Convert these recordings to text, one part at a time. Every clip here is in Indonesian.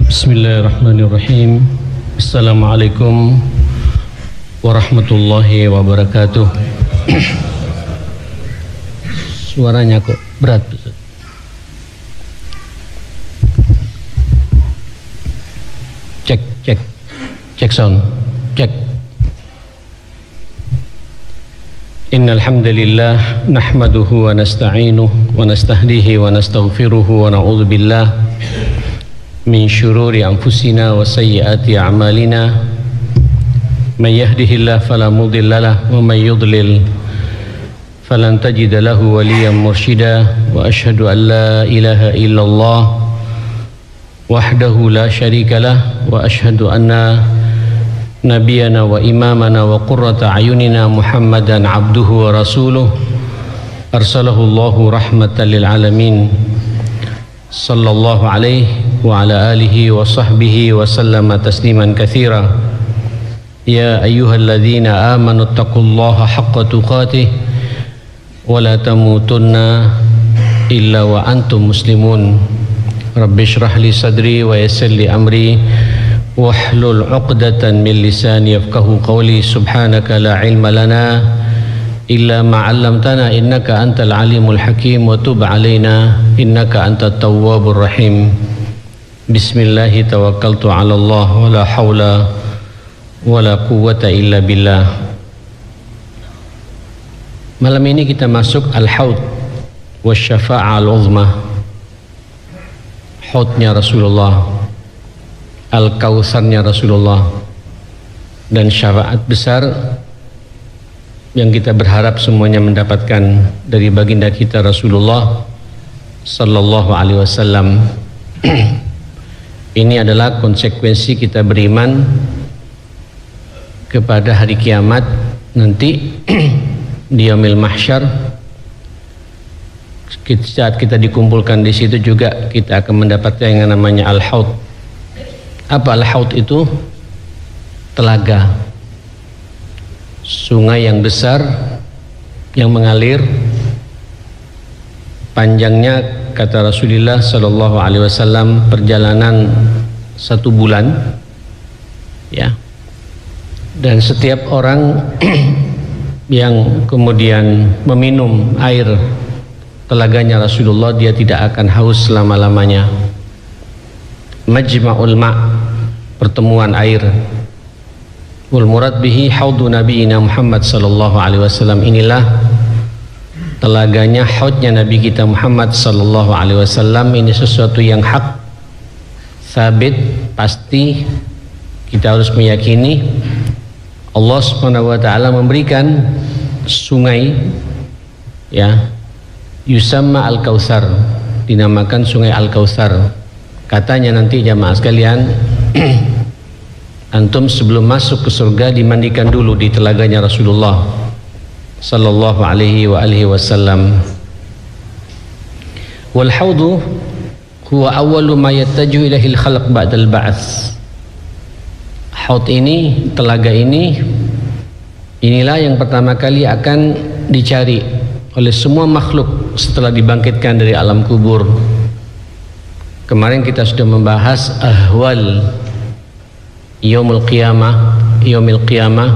Bismillahirrahmanirrahim. Assalamualaikum warahmatullahi wabarakatuh. Suaranya kok berat. Cek sound. Cek. Innal hamdalillah nahmaduhu wa nasta'inuhu wa nastahdihi wa nastaghfiruhu wa na'udzu billah min syururi anfusina wa sayyiati a'malina. Man yahdihillahu fala mudhillalah wa man yudlil falan tajida lahu waliyan mursyida. Wa asyhadu an la ilaha illallah wahdahu la syarikalah wa asyhadu anna nabiyana wa imamana wa qurrata ayunina Muhammadan abduhu wa rasuluh arsalahu Allahu rahmatan lil alamin sallallahu alaihi wa ala alihi wa sahbihi wa sallama tasliman katsira. Ya ayyuhalladzina amanu taqullaha haqqa tuqatih wa la tamutunna illa wa antum muslimun. Rabbi shrah li sadri wa yassir li amri wahlul 'uqdatan min lisani yafqahu qawli. Subhanaka la ilma lana illa ma 'allamtana innaka antal alimul hakim wa tub 'alaina innaka antat tawwabur rahim. Bismillah tawakkaltu 'ala Allah wa la haula wa la quwwata illa billah. Malam ini kita masuk al-haud wasyafa'ah al-uzma. Haudnya Rasulullah, al-kautsarnya Rasulullah, dan syafaat besar yang kita berharap semuanya mendapatkan dari baginda kita Rasulullah sallallahu alaihi wasallam. Ini adalah konsekuensi kita beriman kepada hari kiamat nanti di yaumil mahsyar. Saat kita dikumpulkan di situ juga kita akan mendapatkan yang namanya al-haud. Apa al-haud itu? Telaga, sungai yang besar yang mengalir, panjangnya kata Rasulullah sallallahu alaihi wasallam perjalanan 1 bulan, ya. Dan setiap orang yang kemudian meminum air telaganya Rasulullah, dia tidak akan haus selama-lamanya. Majma'ul ma', pertemuan air. Wal murad bihi haudu nabiyina Muhammad sallallahu alaihi wasallam. Inilah telaganya, haudnya Nabi kita Muhammad sallallahu alaihi wasallam. Ini sesuatu yang hak, sabit, pasti. Kita harus meyakini Allah Subhanahu wa taala memberikan sungai, ya, yusamma al-kautsar, dinamakan sungai al-kautsar. Katanya nanti jamaah sekalian, antum sebelum masuk ke surga dimandikan dulu di telaganya Rasulullah sallallahu alaihi wa alihi wasallam. Wal haudu huwa awwalu ma yattaju ilaihi al-khalq ba'dal ba'ts. Haud ini, telaga ini, inilah yang pertama kali akan dicari oleh semua makhluk setelah dibangkitkan dari alam kubur. Kemarin kita sudah membahas ahwal yaumul qiyamah,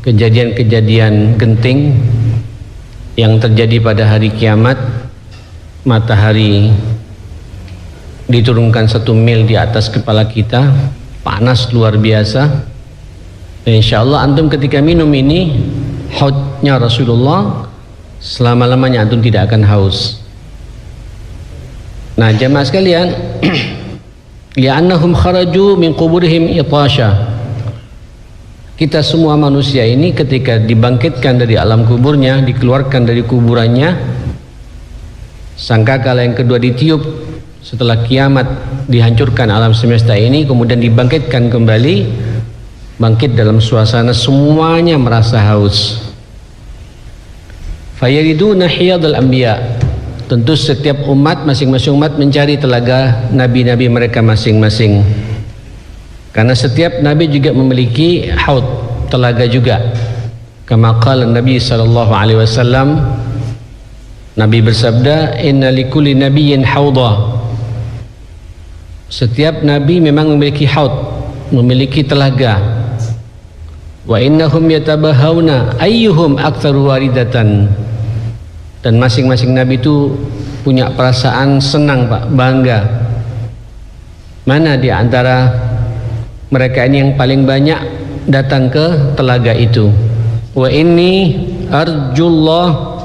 kejadian-kejadian genting yang terjadi pada hari kiamat. Matahari diturunkan 1 mil di atas kepala kita, panas luar biasa. Dan insyaallah antum ketika minum ini, haudnya Rasulullah, selama-lamanya antum tidak akan haus. Nah jamaah sekalian, li'annahum kharaju min quburihim itasha. Kita semua manusia ini ketika dibangkitkan dari alam kuburnya, dikeluarkan dari kuburannya, sangkakala yang kedua ditiup setelah kiamat, dihancurkan alam semesta ini, kemudian dibangkitkan kembali, bangkit dalam suasana semuanya merasa haus. Fayariduna hiyadul anbiya. Tentu setiap umat, masing-masing umat mencari telaga nabi-nabi mereka masing-masing. Karena setiap nabi juga memiliki haud, telaga juga. Kama qala Nabi sallallahu alaihi wasallam, Nabi bersabda, inna likulli nabiyyin haudha. Setiap nabi memang memiliki haud, memiliki telaga. Wa innahum yatabahawna ayyuhum aktsaru waridatan. Dan masing-masing nabi itu punya perasaan senang, Pak, bangga. Mana di antara mereka ini yang paling banyak datang ke telaga itu? Wa inni arjullah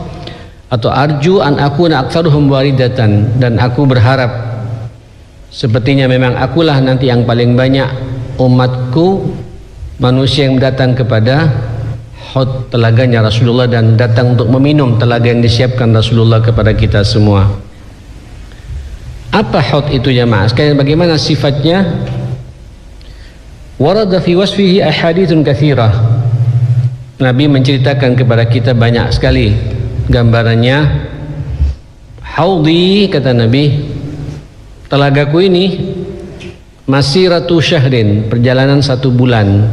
atau arju an akuna aktsaruhum waridatan, dan aku berharap sepertinya memang akulah nanti yang paling banyak umatku manusia yang datang kepada haud telaganya Rasulullah dan datang untuk meminum telaga yang disiapkan Rasulullah kepada kita semua. Apa haud itu jemaah sekalian? Bagaimana sifatnya? Warada fi wasfihi ahaditsun katsirah. Nabi menceritakan kepada kita banyak sekali gambarannya. Haudi, kata Nabi, telagaku ini masiratu syahrin, perjalanan 1 bulan.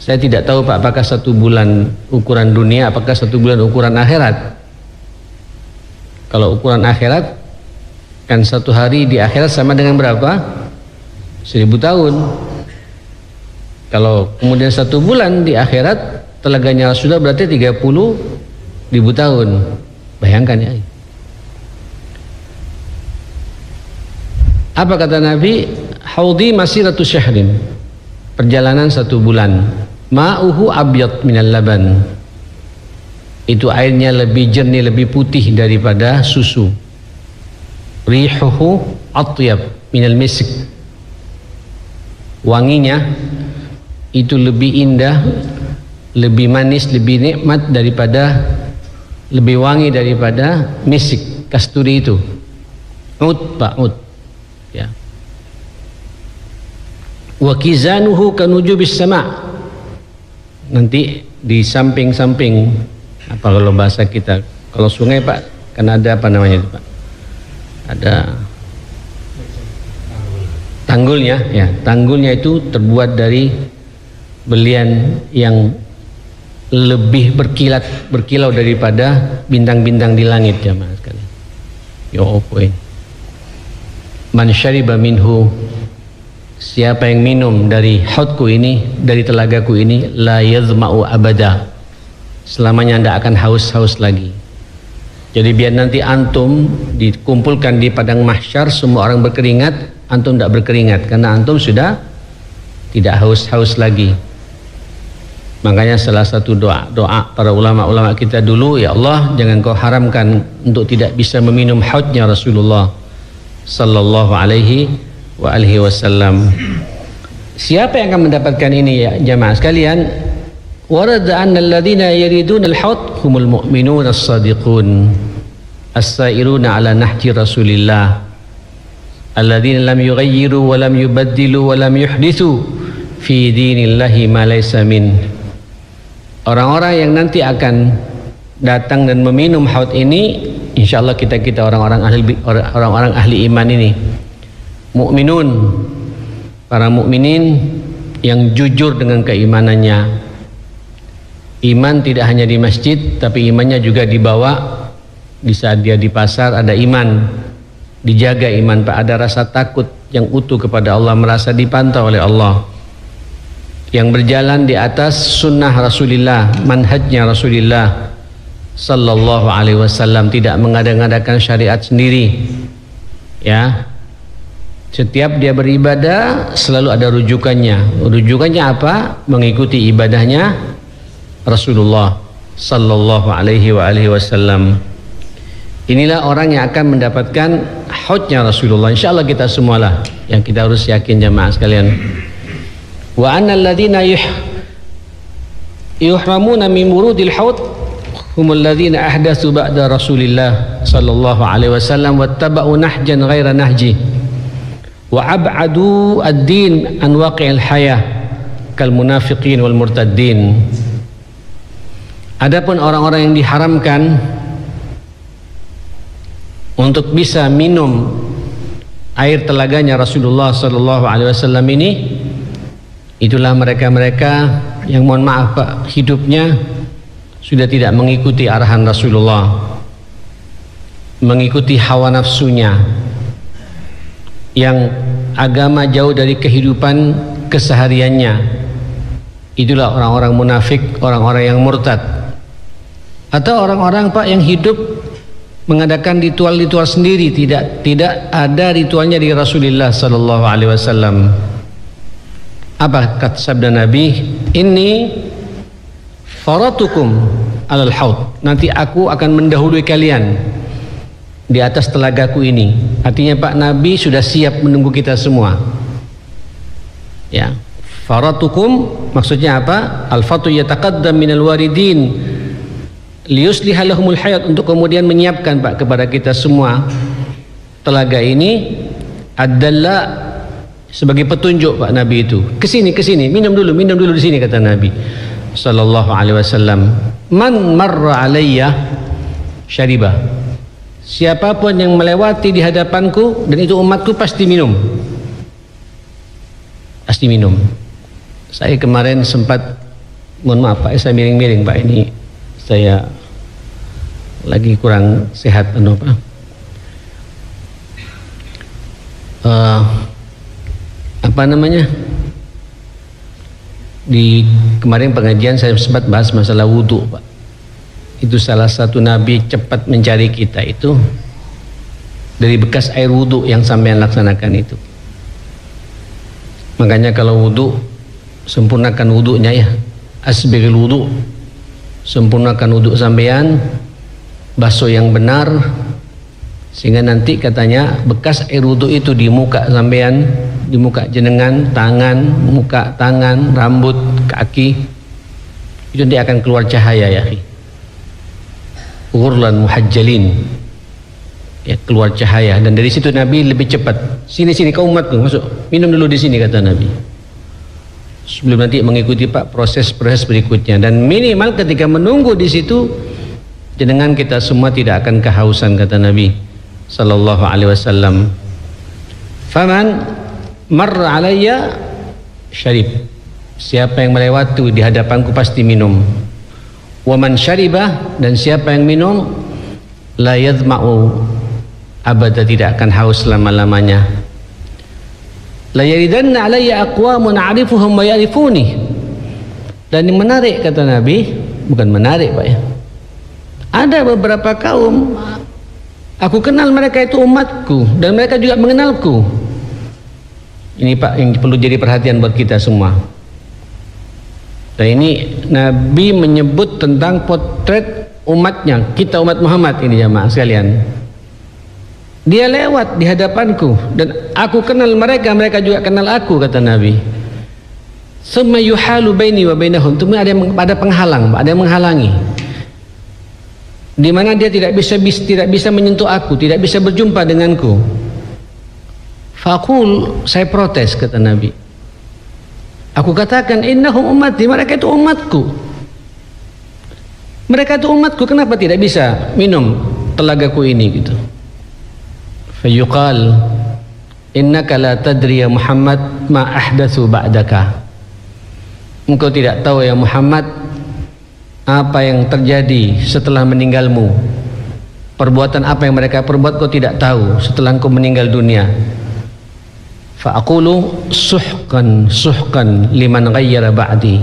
Saya tidak tahu, Pak, apakah 1 bulan ukuran dunia, apakah 1 bulan ukuran akhirat. Kalau ukuran akhirat kan 1 hari di akhirat sama dengan berapa? 1000 tahun. Kalau kemudian 1 bulan di akhirat telaganya Rasulullah berarti 30.000 tahun. Bayangkan ya. Apa kata Nabi? Haudi masiratu syahrin, perjalanan 1 bulan. Ma'uhu abyad minal laban, itu airnya lebih jernih, lebih putih daripada susu. Rihuhu atyab minal misk, wanginya itu lebih indah, lebih manis, lebih nikmat daripada, lebih wangi daripada misik, kasturi itu. Ud, Pak, ud. Ya. Wa kizanuhu kanujubis sama', nanti di samping-samping, apa kalau bahasa kita, kalau sungai, Pak, kan ada apa namanya itu, Pak? Ada tanggulnya, ya. Tanggulnya itu terbuat dari belian yang lebih berkilau daripada bintang-bintang di langit, jamaah sekalian. Ya opoin. Man syariba minhu, siapa yang minum dari haudku ini, dari telagaku ini, la yazma'u abada, selamanya anda akan haus-haus lagi. Jadi biar nanti antum dikumpulkan di padang mahsyar, semua orang berkeringat, antum tidak berkeringat karena antum sudah tidak haus-haus lagi. Makanya salah satu doa para ulama-ulama kita dulu, ya Allah, jangan kau haramkan untuk tidak bisa meminum haudnya Rasulullah sallallahu alaihi wa alihi wasallam. Siapa yang akan mendapatkan ini, ya jamaah sekalian? Warada anna alladhina yariduna al-haud humul mu'minun as-sadiqun as-sairuna ala nahji Rasulillah alladhina lam yughayyiru wa lam yubaddilu wa lam yuhdithu fi dinillahi ma laysa min. Orang-orang yang nanti akan datang dan meminum haud ini, insyaallah kita orang-orang ahli iman ini, mukminun, para mukminin yang jujur dengan keimanannya. Iman tidak hanya di masjid, tapi imannya juga dibawa di saat dia di pasar, ada iman, dijaga iman, Pak, ada rasa takut yang utuh kepada Allah, merasa dipantau oleh Allah, yang berjalan di atas sunnah Rasulullah, manhajnya Rasulullah sallallahu alaihi wasallam, tidak mengada-ngadakan syariat sendiri, ya. Setiap dia beribadah selalu ada rujukannya. Rujukannya apa? Mengikuti ibadahnya Rasulullah sallallahu alaihi wasallam. Inilah orang yang akan mendapatkan haudnya Rasulullah. Insyaallah kita semualah yang kita harus yakin, jamaah sekalian. Wa annal ladzina yuhramuna min murudil haud humul ladzina ahdatsu ba'da Rasulillah sallallahu alaihi wasallam wattaba'u nahjan ghaira nahji wa ab'adu ad-din an waqi'il hayah kal munafiqin wal murtaddin. Adapun orang-orang yang diharamkan untuk bisa minum air telaganya Rasulullah sallallahu alaihi wasallam ini, itulah mereka-mereka yang, mohon maaf Pak, hidupnya sudah tidak mengikuti arahan Rasulullah, mengikuti hawa nafsunya, yang agama jauh dari kehidupan kesehariannya. Itulah orang-orang munafik, orang-orang yang murtad. Atau orang-orang Pak yang hidup mengadakan ritual-ritual sendiri, tidak ada ritualnya di Rasulullah sallallahu alaihi wasallam. Apa kata sabda Nabi? Inni faratukum alal haud. Nanti aku akan mendahului kalian di atas telagaku ini. Artinya Pak, Nabi sudah siap menunggu kita semua. Ya, faratukum maksudnya apa? Al-fatu yataqaddam minal waridin liyusliha lahumul hayat, untuk kemudian menyiapkan Pak kepada kita semua telaga ini adalah sebagai petunjuk Pak Nabi itu. Kesini, minum dulu di sini, kata Nabi sallallahu alaihi wasallam. Man marra alayya syariba. Siapapun yang melewati di hadapanku dan itu umatku pasti minum. Pasti minum. Saya kemarin sempat, mohon maaf Pak, saya miring-miring Pak, ini saya lagi kurang sehat Pak. Apa namanya? Di kemarin pengajian saya sempat bahas masalah wudhu Pak. Itu salah satu Nabi cepat mencari kita itu dari bekas air wudhu yang sampean laksanakan itu. Makanya kalau wudhu, sempurnakan wudhunya ya, asbiril wudhu, sempurnakan wudhu sampean, basuh yang benar, sehingga nanti katanya bekas air wudhu itu di muka sampean, di muka jenengan, tangan, muka, tangan, rambut, kaki, itu nanti akan keluar cahaya ya, ghurlan muhajjalin, ya, keluar cahaya. Dan dari situ Nabi lebih cepat, sini kau umatku, masuk, minum dulu di sini, kata Nabi, sebelum nanti mengikuti Pak proses berikutnya. Dan minimal ketika menunggu di situ, jenengan kita semua tidak akan kehausan, kata Nabi sallallahu alaihi wasallam. Faman marra alayya syarib. Siapa yang melewati di hadapanku pasti minum. Wa man syaribah, dan siapa yang minum, la yadma'u abada, tidak akan haus selama-lamanya. La yaridanna alayya aqwamun a'rifuhum wa ya'rifuni. Dan yang menarik, kata Nabi, bukan menarik Pak ya, ada beberapa kaum aku kenal mereka itu umatku dan mereka juga mengenalku. Ini Pak yang perlu jadi perhatian buat kita semua. Dan ini Nabi menyebut tentang potret umatnya, kita umat Muhammad ini jamaah sekalian. Dia lewat di hadapanku dan aku kenal mereka, mereka juga kenal aku, kata Nabi. Summa yuhalu baini wa bainahum. Ada penghalang, ada yang menghalangi, di mana dia tidak bisa menyentuh aku, tidak bisa berjumpa denganku. Faqul, saya protes, kata Nabi. Aku katakan, innahum ummati, mereka itu umatku. Mereka itu umatku, kenapa tidak bisa minum telagaku ini gitu. Fayuqal, innaka la tadri ya Muhammad ma ahdatsu ba'daka. Engkau tidak tahu ya Muhammad apa yang terjadi setelah meninggalmu. Perbuatan apa yang mereka perbuat kau tidak tahu setelah engkau meninggal dunia. Fa aqulu suhqan liman ghayyara ba'di.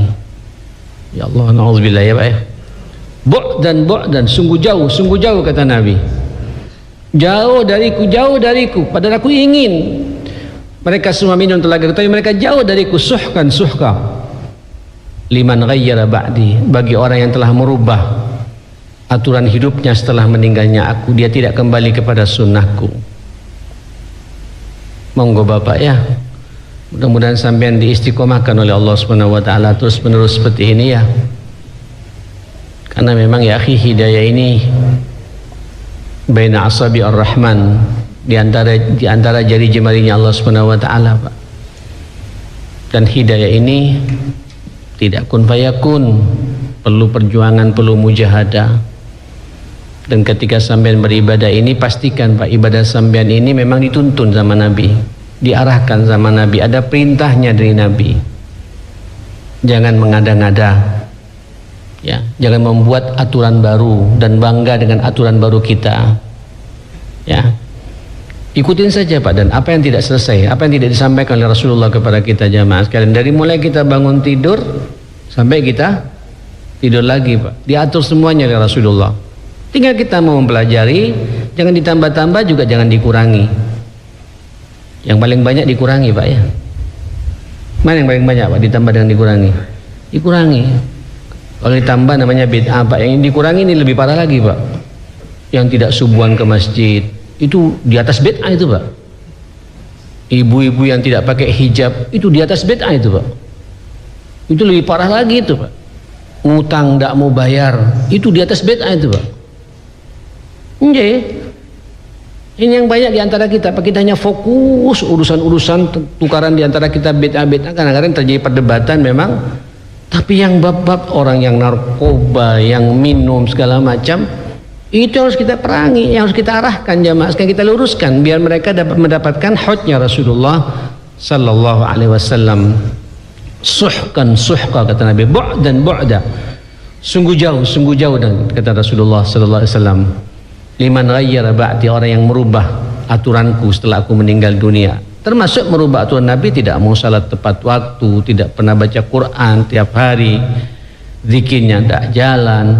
Ya Allah, na'udzubillah ya Pak ya. Bu'dan sungguh jauh kata Nabi. Jauh dariku, padahal aku ingin mereka semua minum telaga, tapi mereka jauh dariku. Suhqa liman ghayyara ba'di, bagi orang yang telah merubah aturan hidupnya setelah meninggalnya aku, dia tidak kembali kepada sunnahku. Monggo Bapak ya, mudah-mudahan sampean diistiqomahkan oleh Allah Subhanahu wa taala terus menerus seperti ini ya. Karena memang ya akhi, hidayah ini baina asabi ar-rahman, di antara jari jemarinya Allah Subhanahu wa taala, Pak. Dan hidayah ini tidak kun fayakun, perlu perjuangan, perlu mujahadah. Dan ketika sampean beribadah ini, pastikan Pak, ibadah sampean ini memang dituntun sama Nabi, diarahkan sama Nabi, ada perintahnya dari Nabi. Jangan mengada-ngada ya, jangan membuat aturan baru dan bangga dengan aturan baru kita ya. Ikutin saja Pak, dan apa yang tidak selesai, apa yang tidak disampaikan oleh Rasulullah kepada kita jamaah sekalian, dari mulai kita bangun tidur sampai kita tidur lagi Pak, diatur semuanya oleh Rasulullah. Tinggal kita mau mempelajari, jangan ditambah-tambah juga jangan dikurangi. Yang paling banyak dikurangi Pak ya. Mana yang paling banyak Pak ditambah dengan dikurangi? Dikurangi. Kalau ditambah namanya bid'ah Pak. Yang dikurangi ini lebih parah lagi Pak. Yang tidak subuhan ke masjid, itu di atas bid'ah itu Pak. Ibu-ibu yang tidak pakai hijab, itu di atas bid'ah itu Pak. Itu lebih parah lagi itu Pak. Ngutang tidak mau bayar, itu di atas bid'ah itu Pak. Ini yang banyak di antara kita Pak. Kita hanya fokus urusan-urusan tukaran di antara kita bid'ah-bid'ah. Kadang-kadang terjadi perdebatan memang. Tapi yang bab-bab orang yang narkoba, yang minum segala macam, itu harus kita perangi, yang harus kita arahkan jamaah, kita luruskan biar mereka dapat mendapatkan hudnya Rasulullah sallallahu alaihi wasallam. Suhkan suhka kata Nabi, bu'dan bu'da, sungguh jauh dan kata Rasulullah sallallahu alaihi wasallam. Liman ghayyara ba'di, orang yang merubah aturanku setelah aku meninggal dunia. Termasuk merubah aturan Nabi, tidak mau salat tepat waktu, tidak pernah baca Quran tiap hari, zikirnya tidak jalan,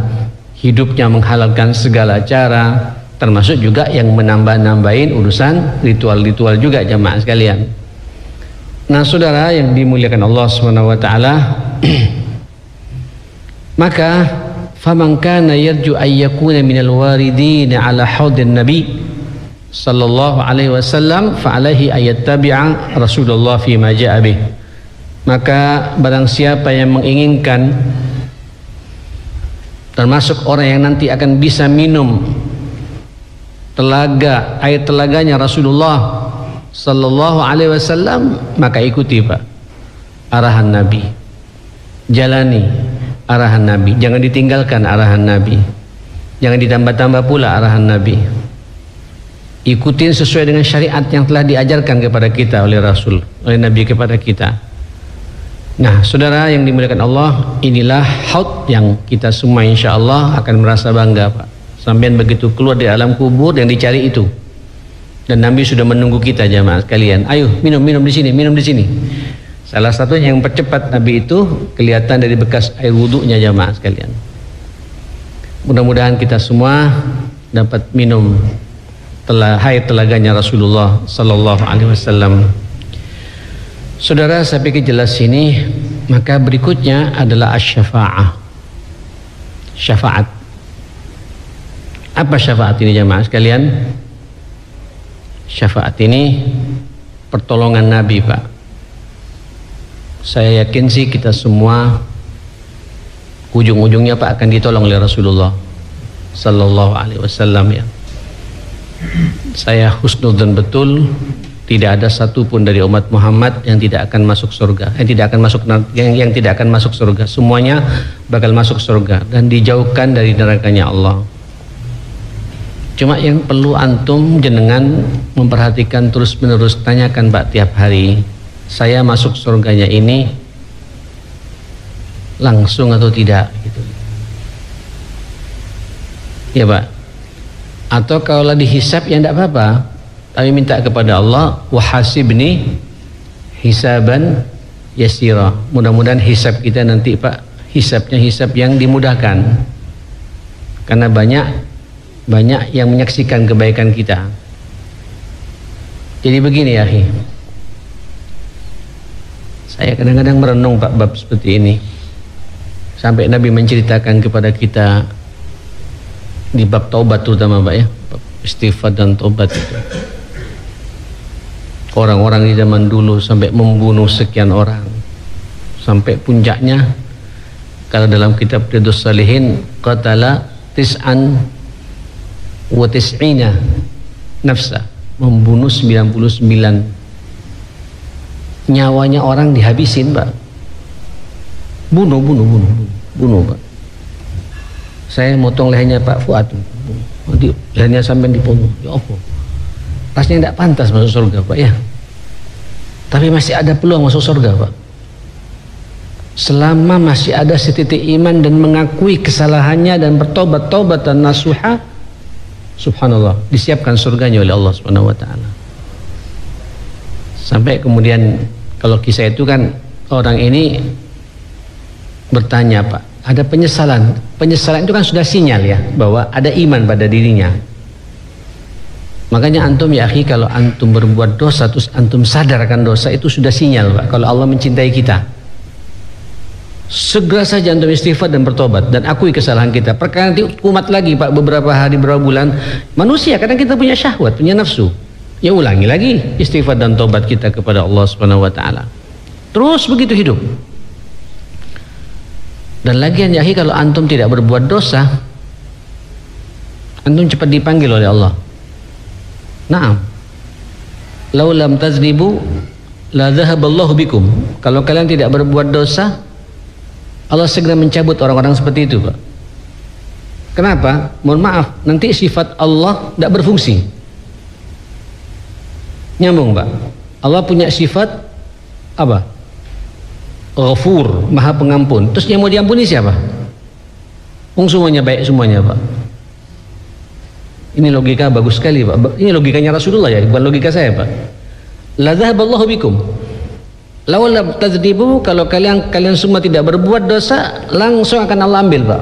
hidupnya menghalalkan segala cara, termasuk juga yang menambah-nambahin urusan ritual-ritual juga jamaah sekalian. Nah saudara yang dimuliakan Allah SWT, maka faman kana yarju ayyakuna minal waridin ala haudin nabi sallallahu alaihi wasallam fa alaihi ayattabi'a Rasulullah fi ma ja'a bih. Maka barang siapa yang menginginkan termasuk orang yang nanti akan bisa minum telaga, air telaganya Rasulullah sallallahu alaihi wasallam, maka ikuti Pak arahan Nabi, jalani arahan Nabi, jangan ditinggalkan arahan Nabi, jangan ditambah-tambah pula arahan Nabi. Ikutin sesuai dengan syariat yang telah diajarkan kepada kita oleh Rasul, oleh Nabi kepada kita. Nah saudara yang dimuliakan Allah, inilah haud yang kita semua insya Allah akan merasa bangga Pak. Sampai begitu keluar dari alam kubur yang dicari itu, dan Nabi sudah menunggu kita jamaah sekalian. Ayo minum di sini, minum di sini. Salah satunya yang percepat Nabi itu kelihatan dari bekas air wudhunya jamaah sekalian. Mudah-mudahan kita semua dapat minum air telaganya Rasulullah sallallahu alaihi wasallam. Saudara, saya pikir jelas ini. Maka berikutnya adalah asy-syafa'ah. Syafaat. Apa syafaat ini jamaah sekalian? Syafaat ini pertolongan Nabi Pak. Saya yakin sih kita semua ujung-ujungnya Pak akan ditolong oleh Rasulullah sallallahu alaihi wasallam ya. Saya husnudzon betul tidak ada satupun dari umat Muhammad yang tidak akan masuk surga, yang tidak akan masuk surga. Semuanya bakal masuk surga dan dijauhkan dari nerakanya Allah. Cuma yang perlu antum jenengan memperhatikan terus-menerus, tanyakan Pak tiap hari, saya masuk surganya ini langsung atau tidak gitu. Ya Pak. Atau kalau dihisab ya tidak apa-apa, tapi minta kepada Allah, wahasibni hisaban yasira. Mudah-mudahan hisab kita nanti Pak, hisabnya hisab yang dimudahkan, karena banyak yang menyaksikan kebaikan kita. Jadi begini ya, saya kadang-kadang merenung Pak bab seperti ini, sampai Nabi menceritakan kepada kita di bab taubat terutama Pak ya, bab istighfar dan taubat itu. Orang-orang di zaman dulu sampai membunuh sekian orang, sampai puncaknya kalau dalam kitab Riyadhus Shalihin, qatala tis'an wa tis'ina nafsa, membunuh 99 nyawanya orang dihabisin Pak. Bunuh Pak. Saya motong lehernya Pak Fuad, lehernya sampai dibunuh. Ya Allah, rasanya tidak pantas masuk surga Pak ya. Tapi masih ada peluang masuk surga Pak, selama masih ada setitik iman dan mengakui kesalahannya dan bertobat dan nasuha. Subhanallah, disiapkan surganya oleh Allah Subhanahu wa taala. Sampai kemudian kalau kisah itu kan orang ini bertanya, Pak, ada penyesalan. Penyesalan itu kan sudah sinyal ya bahwa ada iman pada dirinya. Makanya antum ya akhi, kalau antum berbuat dosa terus antum sadarkan dosa, itu sudah sinyal, Pak, kalau Allah mencintai kita. Segera saja antum istighfar dan bertobat dan akui kesalahan kita. Perkara nanti kumat lagi, Pak, beberapa hari, beberapa bulan. Manusia kadang kita punya syahwat, punya nafsu. Ya ulangi lagi istighfar dan tobat kita kepada Allah Subhanahu wa taala. Terus begitu hidup. Dan lagian ya akhi, kalau antum tidak berbuat dosa, antum cepat dipanggil oleh Allah. Naam. Lau lam taznibu la dhahaballahu bikum. Kalau kalian tidak berbuat dosa, Allah segera mencabut orang-orang seperti itu, Pak. Kenapa? Mohon maaf, nanti sifat Allah tidak berfungsi. Nyambung, Pak. Allah punya sifat apa? Ghafur, Maha Pengampun. Terus yang mau diampuni siapa? Semuanya baik semuanya, Pak. Ini logika bagus sekali, Pak. Ini logikanya Rasulullah ya, bukan logika saya, Pak. La dhahaballahu bikum. Law lam tadzdibu, kalau kalian semua tidak berbuat dosa, langsung akan Allah ambil, Pak.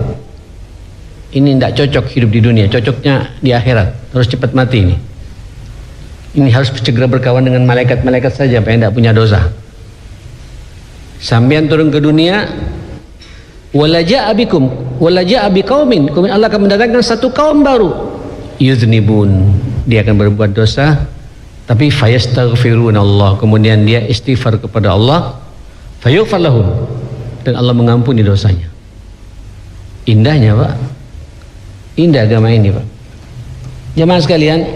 Ini tidak cocok hidup di dunia, cocoknya di akhirat. Harus cepat mati ini. Ini harus segera berkawan dengan malaikat-malaikat saja, Pak, yang tidak punya dosa. Sampean turun ke dunia, wala ja'a bikum, wala ja'a biqaumin. Kemudian Allah akan mendatangkan satu kaum baru. Yuznibun, dia akan berbuat dosa, tapi fayastaghfiruna Allah, kemudian dia istighfar kepada Allah, fayaghfir lahum, dan Allah mengampuni dosanya. Indahnya, Pak. Indah agama ini, Pak. Jamaah sekalian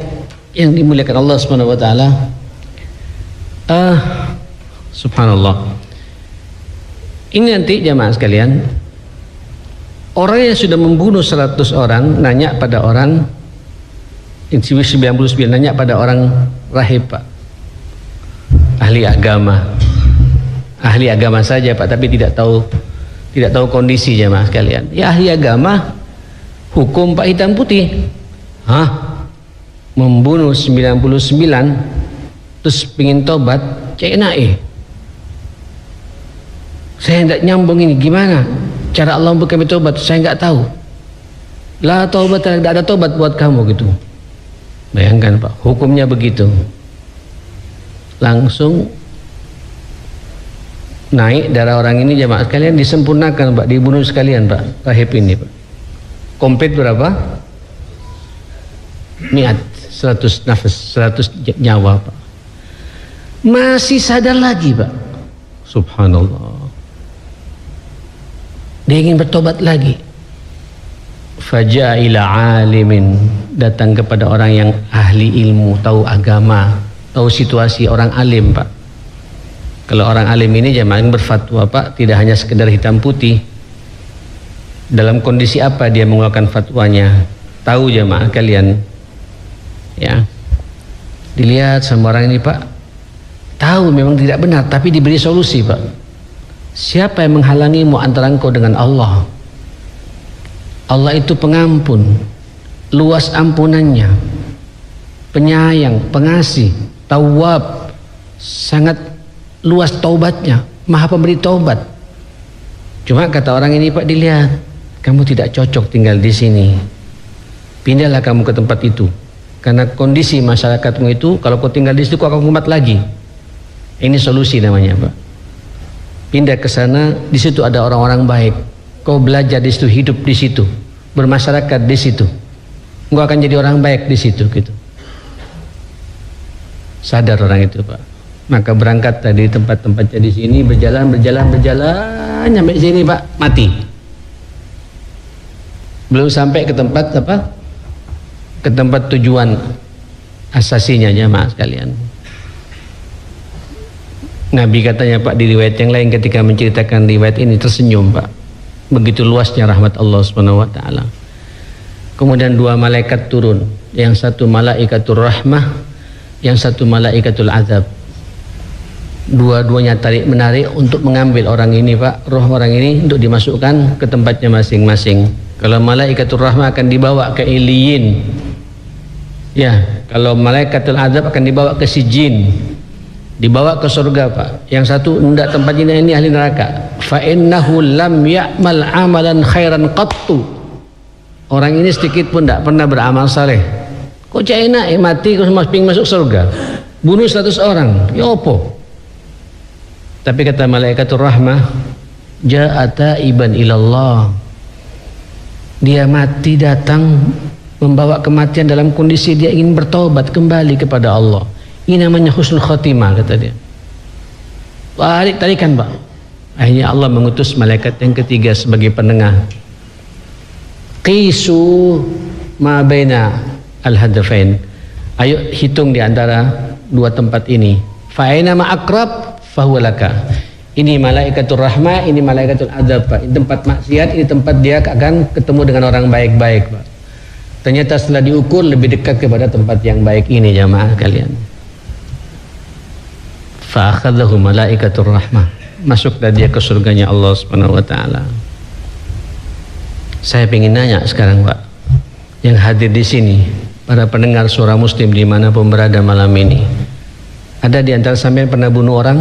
yang dimuliakan Allah Subhanahu wa taala. Subhanallah. Ini nanti jamaah sekalian, orang yang sudah membunuh 100 orang nanya pada orang 99, nanya pada orang rahib, Pak, ahli agama saja, Pak, tapi tidak tahu kondisi jamaah sekalian. Ya ahli agama, hukum Pak hitam putih. Membunuh 99 terus pingin tobat, cek naik. Saya tidak nyambung ini, gimana cara Allah untuk kami tobat? Saya nggak tahu. La taubat, tidak ada tobat buat kamu gitu. Bayangkan, Pak, hukumnya begitu. Langsung naik darah orang ini jamaah sekalian, disempurnakan, Pak, dibunuh sekalian, Pak, rahib ini, Pak. Komplit berapa? 100 nafas, 100 nyawa, Pak. Masih sadar lagi, Pak. Subhanallah. Dia ingin bertobat lagi. Faja'a ila alimin, datang kepada orang yang ahli ilmu, tahu agama, tahu situasi, orang alim, Pak. Kalau orang alim ini jamaah berfatwa, Pak, tidak hanya sekedar hitam putih. Dalam kondisi apa dia mengeluarkan fatwanya, tahu jamaah kalian. Ya. Dilihat sama orang ini, Pak. Tahu memang tidak benar, tapi diberi solusi, Pak. Siapa yang menghalangimu antara engkau dengan Allah? Allah itu pengampun, luas ampunannya, penyayang, pengasih, tawwab, sangat luas taubatnya, maha pemberi taubat. Cuma kata orang ini, Pak, dilihat, kamu tidak cocok tinggal di sini. Pindahlah kamu ke tempat itu. Karena kondisi masyarakatmu itu, kalau kau tinggal di situ kau akan kumat lagi. Ini solusi namanya, Pak. Pindah ke sana, di situ ada orang-orang baik. Kau belajar di situ, hidup di situ, bermasyarakat di situ. Engkau akan jadi orang baik di situ, gitu. Sadar orang itu, Pak. Maka berangkat dari tempat-tempatnya di sini, berjalan, nyampe sini, Pak, mati. Belum sampai ke tempat apa? Ke tempat tujuan asasinya, jamaah sekalian. Nabi katanya, Pak, di riwayat yang lain ketika menceritakan riwayat ini tersenyum, Pak. Begitu luasnya rahmat Allah Subhanahu wa taala. Kemudian 2 malaikat turun, yang satu malaikatur rahmah, yang satu malaikatul azab. Dua-duanya tarik menarik untuk mengambil orang ini, Pak, roh orang ini untuk dimasukkan ke tempatnya masing-masing. Kalau malaikatur rahmah akan dibawa ke Iliyin. Ya, kalau malaikatul azab akan dibawa ke Sijin. dibawa ke surga Pak. Yang satu hendak tempat ini ahli neraka. Fa innahu lam ya'mal amalan khairan qattu. Orang ini sedikit pun tidak pernah beramal saleh. Kok cak enak mati kok masuk surga. Bunuh 100 orang. Ya opo? Tapi kata malaikatur rahmah, ja'a taiban ilallah. Dia mati datang membawa kematian dalam kondisi dia ingin bertobat kembali kepada Allah. Ini namanya husnul khotimah, kata dia. Tarikan Pak. Akhirnya Allah mengutus malaikat yang ketiga sebagai penengah. Qisu ma baina al-hadafain. Ayo hitung di antara dua tempat ini. Fa aina ma aqrab fahuwa laka. Ini malaikatul rahmah, ini malaikatul adab Pak. Ini tempat maksiat, ini tempat dia akan ketemu dengan orang baik-baik Pak. Ternyata setelah diukur lebih dekat kepada tempat yang baik ini jamaah kalian. Fa akhadhahu malaikatur rahmah. Masuklah dia ke surganya Allah Subhanahu wa taala. Saya ingin nanya sekarang Pak, yang hadir di sini, para pendengar suara Muslim dimanapun berada malam ini, ada di antara sampean pernah bunuh orang?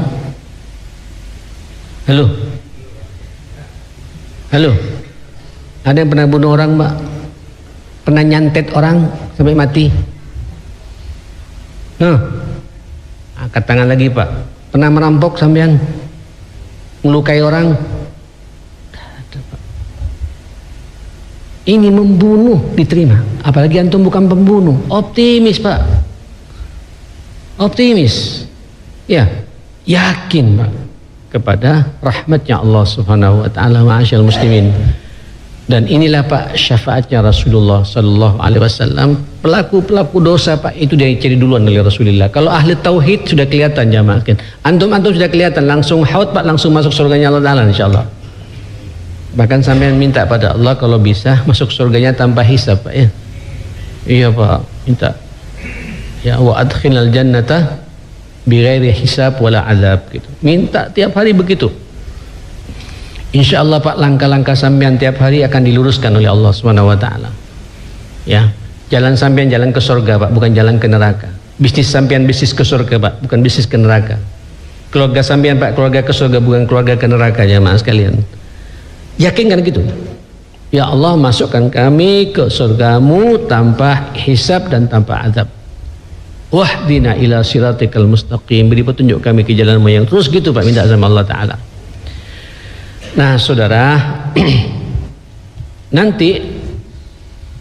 Halo? Halo? Ada yang pernah bunuh orang Pak? Pernah nyantet orang sampai mati? Angkat tangan lagi Pak. Pernah merampok sampean? Melukai orang? Ini membunuh diterima, apalagi antum bukan pembunuh. Optimis Pak, optimis ya, yakin Pak kepada rahmatnya Allah Subhanahu wa ta'ala. Ma'asyal muslimin. Dan inilah Pak syafaatnya Rasulullah Sallallahu Alaihi Wasallam. Pelaku-pelaku dosa Pak itu dia cari duluan oleh Rasulullah. Kalau ahli tauhid sudah kelihatan jamaah. Antum sudah kelihatan langsung haud Pak, langsung masuk surganya Allah Taala insyaallah. Bahkan sampean minta pada Allah kalau bisa masuk surganya tanpa hisab Pak ya. Iya Pak, minta. Ya wa adkhilal jannata bighairi hisab wala azab gitu. Minta tiap hari begitu. Insyaallah Pak, langkah-langkah sampean tiap hari akan diluruskan oleh Allah Subhanahu wa taala. Ya, jalan sampean jalan ke surga Pak, bukan jalan ke neraka. Bisnis sampean bisnis ke surga Pak, bukan bisnis ke neraka. Keluarga sampean Pak, keluarga ke surga bukan keluarga ke neraka jemaah sekalian. Yakin kan gitu? Ya Allah, masukkan kami ke surgamu tanpa hisab dan tanpa azab. Wahdina ila siratikal mustaqim. Beri petunjuk kami ke jalanmu yang terus gitu Pak, minta sama Allah Ta'ala. Nah saudara, nanti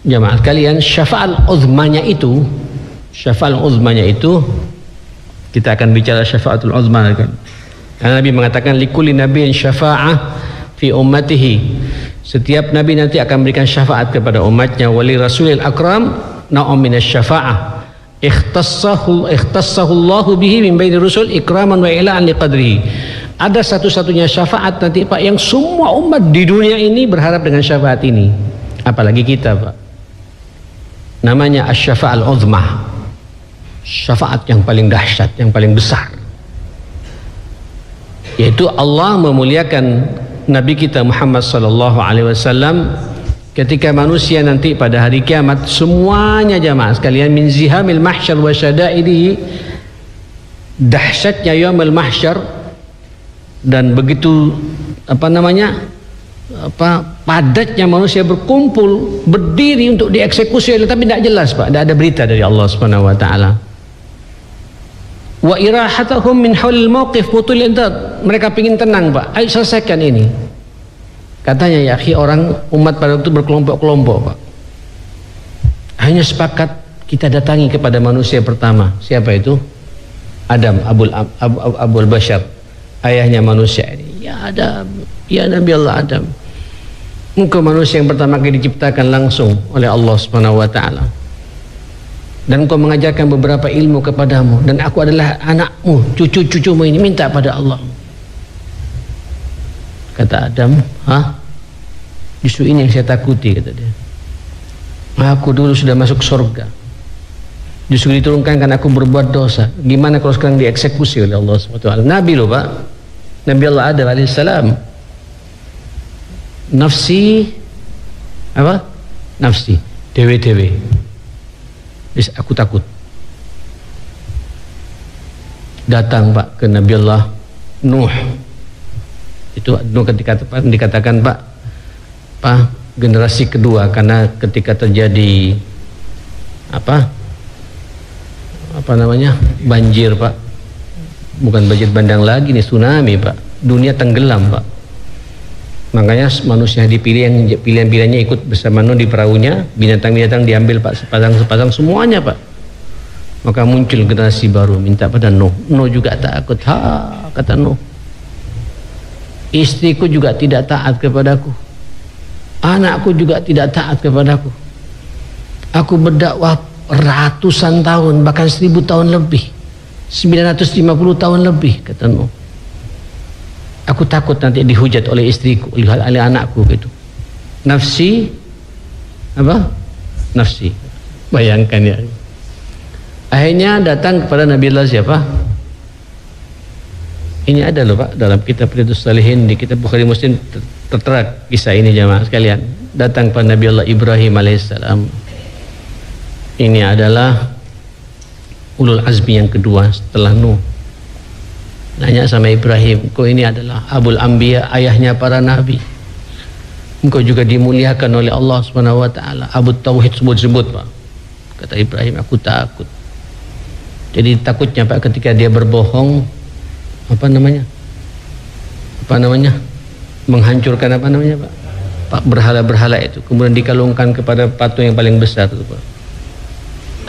jamaah kalian syafa'al uzmanya itu, kita akan bicara syafa'atul uzma kan. Karena Nabi mengatakan likulli nabiyyin syafa'ah fi ummatihi. Setiap nabi nanti akan memberikan syafaat kepada umatnya. Wali rasulil akram na'um minas syafa'ah ikhtassahu Allahu bihi min baini rusul ikraman wa ila'an liqadrihi. Ada satu-satunya syafaat nanti Pak yang semua umat di dunia ini berharap dengan syafaat ini, apalagi kita Pak. Namanya asy-syafa'al uzmah, syafaat yang paling dahsyat, yang paling besar, yaitu Allah memuliakan Nabi kita Muhammad sallallahu alaihi wasallam ketika manusia nanti pada hari kiamat semuanya jamaah sekalian min zihamil mahsyar wa syada'idihi, dahsyatnya yaumul mahsyar dan begitu padatnya manusia berkumpul berdiri untuk dieksekusi, tapi tidak jelas Pak, tidak ada berita dari Allah Subhanahu wa taala. Wa irahatahum min haulil mauqif butul intad, mereka ingin tenang Pak, ayo selesaikan ini. Katanya ya akhi, orang umat pada waktu berkelompok-kelompok Pak. Hanya sepakat kita datangi kepada manusia pertama. Siapa itu? Adam, Abul Bashar, ayahnya manusia ini. Ya Adam, ya Nabi Allah Adam, engkau manusia yang pertama kali diciptakan langsung oleh Allah Subhanahu wa taala, dan engkau mengajarkan beberapa ilmu kepadamu, dan aku adalah anakmu, cucu-cucumu ini, minta pada Allah. Kata Adam, justru ini yang saya takuti, kata dia. Aku dulu sudah masuk surga, justru diturunkan karena aku berbuat dosa. Gimana kalau sekarang dieksekusi oleh Allah SWT? Nabi loh Pak, Nabi Allah Adam alaihissalam. Nafsi apa? Nafsi, dewe. Aku takut. datang Pak ke Nabi Allah Nuh. Itu Nuh ketika dikatakan Pak generasi kedua, karena ketika terjadi apa namanya banjir Pak, bukan banjir bandang lagi nih, tsunami Pak, dunia tenggelam Pak. Makanya manusia dipilih, yang pilihan-pilihannya ikut bersama Nuh di perahunya, binatang-binatang diambil Pak, sepasang semuanya Pak. Maka muncul generasi baru minta pada Nuh. Nuh juga takut, kata Nuh, istriku juga tidak taat kepadaku, anakku juga tidak taat kepadaku. Aku berdakwah ratusan tahun, bahkan 1000 tahun lebih, 950 tahun lebih, kata Nuh. Aku takut nanti dihujat oleh istriku, oleh anakku gitu. Nafsi nafsi. Bayangkan ya. Akhirnya datang kepada Nabi Allah siapa? Ini ada loh Pak, dalam kitab Riyadhus Shalihin, di kitab Bukhari Muslim tertera kisah ini jamaah sekalian. Datang kepada Nabi Allah Ibrahim alaihissalam. Ini adalah ulul azmi yang kedua setelah Nuh. Nanya sama Ibrahim, kau ini adalah Abul Anbiya, ayahnya para nabi. Engkau juga dimuliakan oleh Allah Subhanahu wa taala. Abu Tauhid sebut-sebut Pak. Kata Ibrahim, aku takut. Jadi takutnya Pak ketika dia berbohong, menghancurkan Pak, berhala-berhala itu, kemudian dikalungkan kepada patung yang paling besar itu Pak.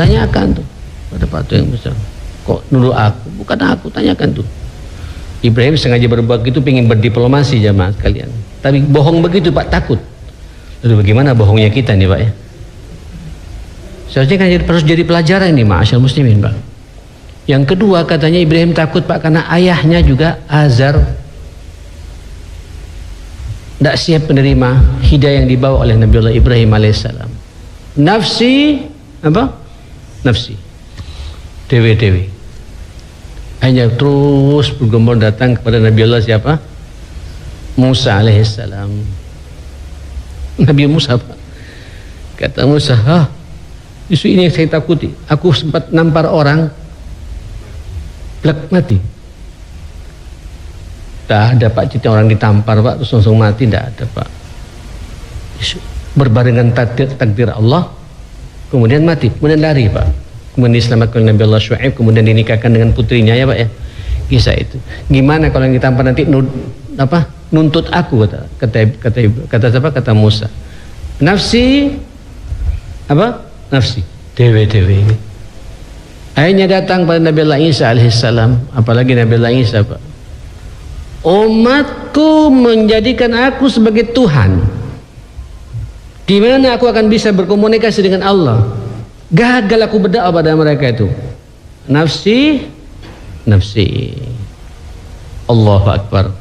Tanyakan tuh pada patung yang besar, kok nuduh aku? Bukan aku, tanyakan tuh. Ibrahim sengaja berbuat gitu, pengen berdiplomasi jamaah sekalian, tapi bohong begitu Pak, takut. Lalu bagaimana bohongnya kita nih Pak ya? Seharusnya kan harus jadi pelajaran ini ma'asyal muslimin Pak. Yang kedua katanya Ibrahim takut Pak karena ayahnya juga Azar tidak siap menerima hidayah yang dibawa oleh Nabi Allah Ibrahim alaihissalam. Nafsi nafsi, dewe. Hanya terus bergembor datang kepada Nabi Allah siapa? Musa alaihissalam. Nabi Musa Pak. Kata Musa, justru ini yang saya takuti. Aku sempat nampar orang, mati. Tak ada Pak cerita orang ditampar Pak terus langsung mati, tidak ada Pak. Berbarengan takdir Allah, kemudian mati, kemudian lari Pak. Kemudian diselamatkan Nabi Allah Syuaib, kemudian dinikahkan dengan putrinya ya Pak ya. Kisah itu. Gimana kalau yang ditampar nanti nuntut aku, kata Musa. Nafsi nafsi, dewe. Akhirnya datang pada Nabi Allah Isa alaihissalam, apalagi Nabi Allah Isa Pak. Umatku menjadikan aku sebagai Tuhan. Di mana aku akan bisa berkomunikasi dengan Allah? Gagal aku berdakwah pada mereka itu. Nafsi. Allahu Akbar.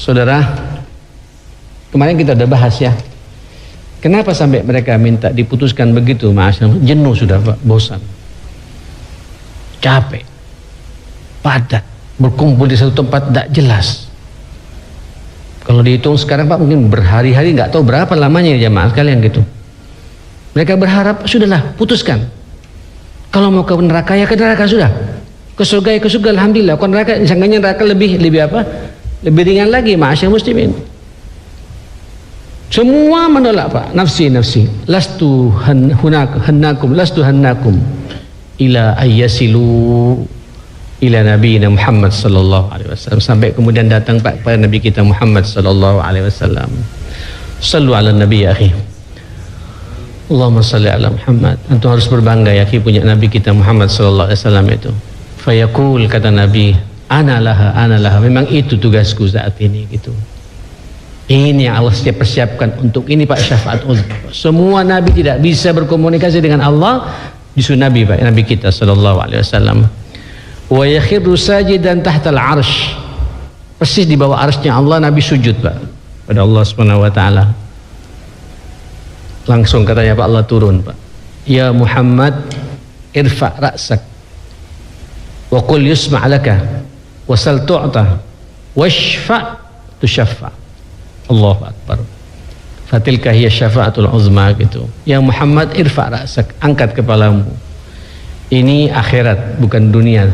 Saudara, kemarin kita udah bahas ya. Kenapa sampai mereka minta diputuskan begitu? Jenuh sudah Pak, bosan, capek, padat, berkumpul di satu tempat tidak jelas. Kalau dihitung sekarang Pak mungkin berhari-hari, nggak tahu berapa lamanya ya jamaah sekalian gitu. Mereka berharap sudahlah putuskan. Kalau mau ke neraka ya ke neraka sudah. Ke surga ya ke surga, alhamdulillah. Kalau neraka, sangkanya neraka lebih lebih ringan lagi ma'asyar muslimin. Semua menolak Pak. Nafsi. Lastu hannakum ila ayyasilu ila nabiyina Muhammad sallallahu alaihi wasallam. Sampai kemudian datang Pak kepada Nabi kita Muhammad sallallahu alaihi wasallam. Sallu ala nabi ya akhi. Allahumma salli ala Muhammad. Antum harus berbangga ya akhi punya Nabi kita Muhammad sallallahu alaihi wasallam itu. Fayaqul, kata Nabi, ana laha. Memang itu tugasku saat ini gitu. Ini yang Allah persiapkan untuk ini Pak, syafaat uzma. Semua Nabi tidak bisa berkomunikasi dengan Allah, justru Nabi Pak, Nabi kita sallallahu alaihi wasallam. Wa yakhiru sajidan tahtal arsh. Persis di bawah arsy-Nya Allah Nabi sujud Pak pada Allah Subhanahu wa taala. Langsung katanya Pak Allah turun Pak. Ya Muhammad, irfa' ra'sak wa qul yusma' laka wasal tu'ta washfa' tushaffa'. Allahu Akbar. Fatilka hiya syafa'atul uzma gitu. Ya Muhammad, irfa' ra'sak, angkat kepalamu. Ini akhirat bukan dunia.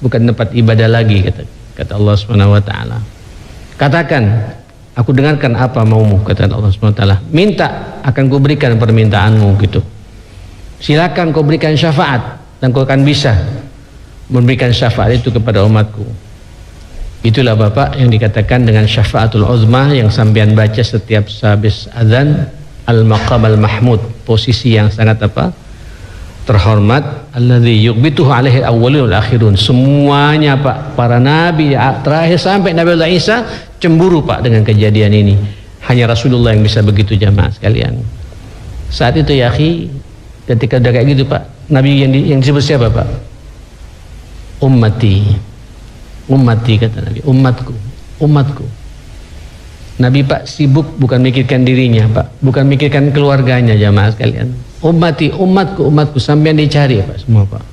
bukan tempat ibadah lagi, kata Allah Subhanahu wa taala. Katakan, aku dengarkan apa maumu, kata Allah Subhanahu wa taala. Minta, akan kuberikan permintaanmu gitu. Silakan kau berikan syafaat dan kau akan bisa memberikan syafaat itu kepada umatku. Itulah Bapak yang dikatakan dengan syafaatul uzma yang sampean baca setiap habis azan, al-maqam al-mahmud, posisi yang sangat apa? Terhormat, alladzi yughbituhu alaihi al-awwalun wal akhirun. Semuanya Pak, para nabi terakhir sampai Nabi Allah Isa cemburu Pak dengan kejadian ini. Hanya Rasulullah yang bisa begitu jamaah sekalian. Saat itu ya akhi, ketika udah kayak gitu Pak, Nabi yang disebut siapa Pak? Ummati, ummati kata Nabi, umatku, umatku. Nabi Pak sibuk bukan mikirkan dirinya Pak, bukan mikirkan keluarganya jamaah sekalian. Ummati, umatku, umatku, sampean dicari Pak semua Pak.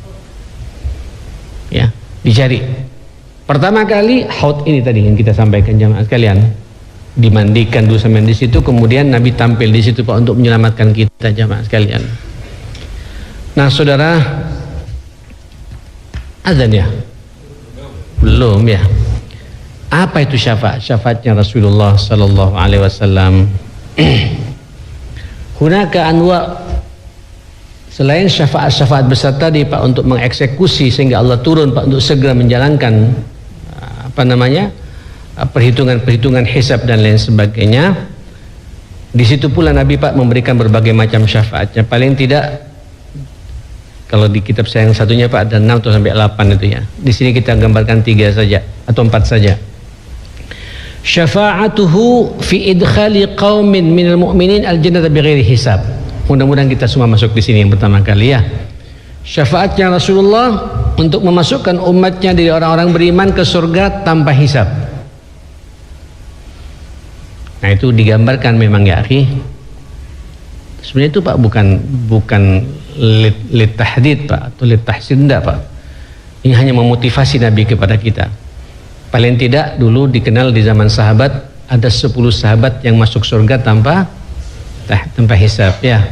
Ya, dicari. Pertama kali haud ini tadi yang kita sampaikan jamaah sekalian, dimandikan dulu sampean di situ, kemudian Nabi tampil di situ Pak untuk menyelamatkan kita jamaah sekalian. Nah saudara, azan ya? Belum ya. Apa itu syafaat? Syafaatnya Rasulullah sallallahu alaihi wasallam. Hunaka anwa, selain syafaat-syafaat besar tadi Pak untuk mengeksekusi sehingga Allah turun Pak untuk segera menjalankan perhitungan-perhitungan hisab dan lain sebagainya. Di situ pula Nabi Pak memberikan berbagai macam syafaatnya. Paling tidak, kalau di kitab saya yang satunya Pak ada 6 atau sampai 8 itu ya. Di sini kita gambarkan 3 saja atau 4 saja. Syafa'atuhu fi idkhali qaumin minal mu'minin al-jannata bighairi hisab. Mudah-mudahan kita semua masuk di sini yang pertama kali ya. Syafaatnya Rasulullah untuk memasukkan umatnya dari orang-orang beriman ke surga tanpa hisab. Nah itu digambarkan memang ya akhi. Sebenarnya itu Pak bukan lit tahdid Pak atau lit tahsin enggak Pak. Ini hanya memotivasi Nabi kepada kita. Paling tidak dulu dikenal di zaman sahabat ada 10 sahabat yang masuk surga tanpa hisab ya.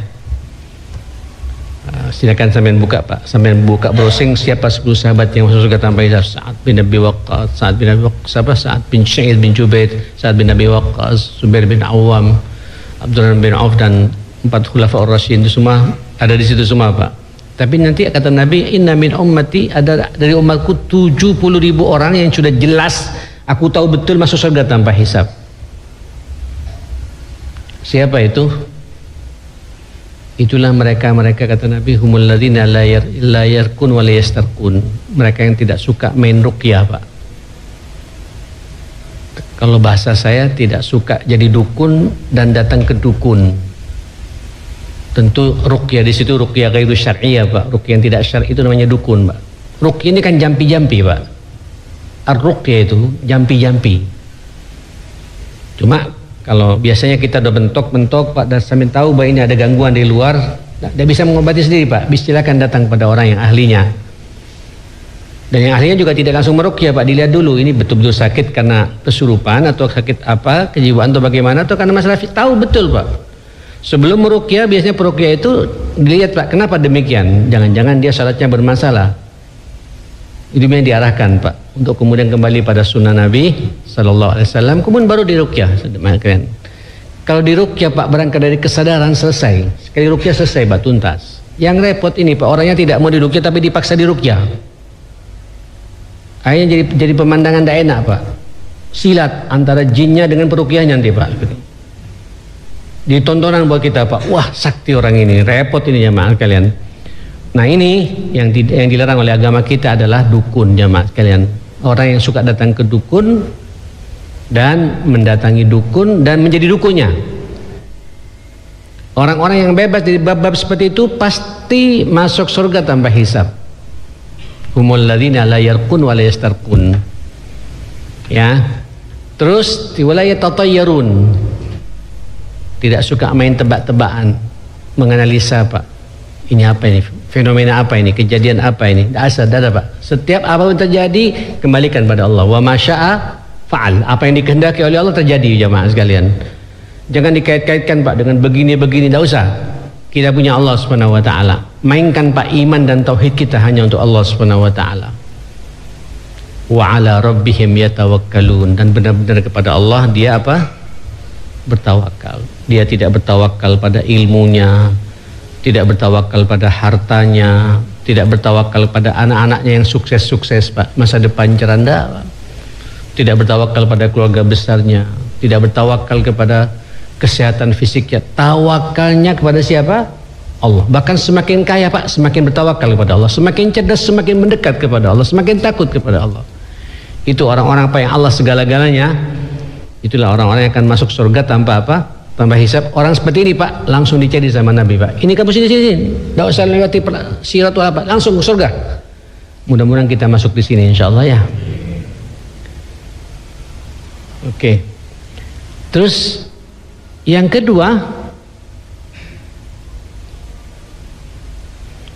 Silakan sampean buka Pak, sampean buka browsing siapa 10 sahabat yang masuk surga tanpa hisab. Sa'ad bin Abi Waqqas, Sa'ad bin Sa'id bin Jubair, Sa'ad bin Abi Waqqas, Zubair bin Awam, Abdurrahman bin Auf dan 4 khulafaur rasyidin itu semua ada di situ semua Pak. Tapi nanti kata Nabi, inna min ummati, ada dari umatku 70.000 orang yang sudah jelas aku tahu betul masuk surga tanpa hisab. Siapa itu? Itulah mereka kata Nabi, humul ladzina la yarkun wa la yastarqun. Mereka yang tidak suka main ruqyah Pak. Kalau bahasa saya, tidak suka jadi dukun dan datang ke dukun. Tentu ruqyah di situ ruqyah ghairu syar'iyyah Pak. Ruqyah yang tidak syar'i itu namanya dukun Pak. Ruqyah ini kan jampi-jampi Pak. Ar-ruqyah itu jampi-jampi. Cuma kalau biasanya kita udah bentok Pak dan sambil tahu bahwa ini ada gangguan di luar, tidak bisa mengobati sendiri Pak. Silakan datang pada orang yang ahlinya. Dan yang ahlinya juga tidak langsung meruqyah Pak, dilihat dulu ini betul-betul sakit karena kesurupan atau sakit apa, kejiwaan atau bagaimana, atau karena masalah tahu betul Pak. Sebelum meruqyah biasanya peruqyah itu dilihat Pak, kenapa demikian? Jangan-jangan dia syaratnya bermasalah. Itu yang diarahkan Pak untuk kemudian kembali pada sunnah Nabi sallallahu alaihi wasallam, kemudian baru diruqyah. Kalau diruqyah Pak berangkat dari kesadaran selesai. Sekali ruqyah selesai Pak, tuntas. Yang repot ini Pak, orangnya tidak mau diruqyah tapi dipaksa diruqyah. Akhirnya jadi pemandangan tidak enak Pak. Silat antara jinnya dengan peruqyahnya nanti Pak. Ditontonan buat kita Pak. Wah, sakti orang ini, repot ini jamaah kalian. Nah ini yang dilarang oleh agama kita adalah dukun jamaah sekalian. Orang yang suka datang ke dukun dan mendatangi dukun dan menjadi dukunnya. Orang-orang yang bebas dari bab-bab seperti itu pasti masuk surga tanpa hisab. Humul ladzina la yarqun wa la yastarqun. Ya. Terus wala yatatayyarun. Tidak suka main tebak-tebakan, menganalisa Pak. Ini apa ini? Fenomena apa ini? Kejadian apa ini? Tidak ada Pak. Setiap apa yang terjadi kembalikan pada Allah. Wa masya'a fa'al. Apa yang dikehendaki oleh Allah terjadi jamaah sekalian. Jangan dikait-kaitkan Pak dengan begini-begini, tidak usah. Kita punya Allah Subhanahu wa taala. Mainkan Pak iman dan tauhid kita hanya untuk Allah Subhanahu wa taala. wa ala rabbihim yatawakkalun, dan benar-benar kepada Allah dia apa? Bertawakal. Dia tidak bertawakal pada ilmunya, tidak bertawakal pada hartanya, tidak bertawakal pada anak-anaknya yang sukses-sukses Pak, masa depan ceranda Pak. Tidak bertawakal pada keluarga besarnya, tidak bertawakal kepada kesehatan fisiknya. Tawakalnya kepada siapa? Allah. Bahkan semakin kaya Pak, semakin bertawakal kepada Allah. Semakin cerdas, semakin mendekat kepada Allah, semakin takut kepada Allah. Itu orang-orang apa yang Allah segala-galanya. Itulah orang-orang yang akan masuk surga tanpa apa? Tanpa hisab. Orang seperti ini Pak langsung dicari sama Nabi Pak. Ini kamu sini, tidak usah lewati siratul apa, langsung ke surga. Mudah-mudahan kita masuk di sini insyaallah ya. Oke. Terus yang kedua,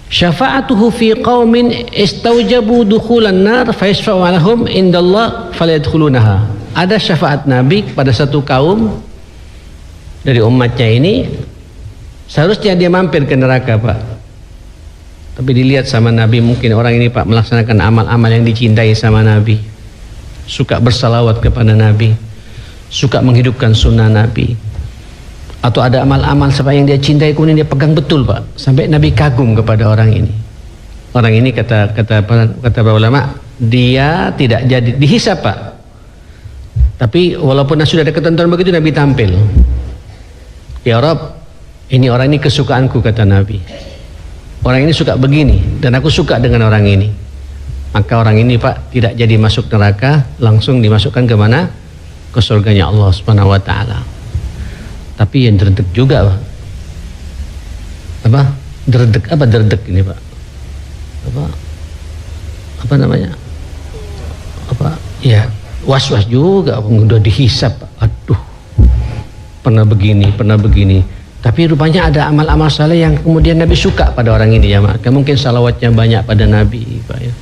syafa'atuhu fi qaumin istaujabu dukhulan nar fa yashfa'u lahum indallah falyadkhulunaha. Ada syafaat Nabi pada satu kaum dari umatnya ini, seharusnya dia mampir ke neraka Pak, tapi dilihat sama Nabi, mungkin orang ini Pak melaksanakan amal-amal yang dicintai sama Nabi, suka bersalawat kepada Nabi, suka menghidupkan sunnah Nabi, atau ada amal-amal sampai yang dia cintai kemudian dia pegang betul Pak, sampai Nabi kagum kepada orang ini. Orang ini kata para ulama, dia tidak jadi dihisab Pak, tapi walaupun sudah ada ketentuan begitu, Nabi tampil, ya Rabb, ini orang ini kesukaanku, kata Nabi. Orang ini suka begini dan aku suka dengan orang ini. Maka orang ini Pak tidak jadi masuk neraka, langsung dimasukkan ke mana? Ke surganya Allah Subhanahu wa taala. Tapi yang derdek juga Pak. Apa? Derdek ini Pak? Apa namanya? Apa? Ya, was-was juga, udah dihisap. Aduh, pernah begini. Tapi rupanya ada amal-amal saleh yang kemudian Nabi suka pada orang ini ya, maka mungkin salawatnya banyak pada Nabi Pak ya.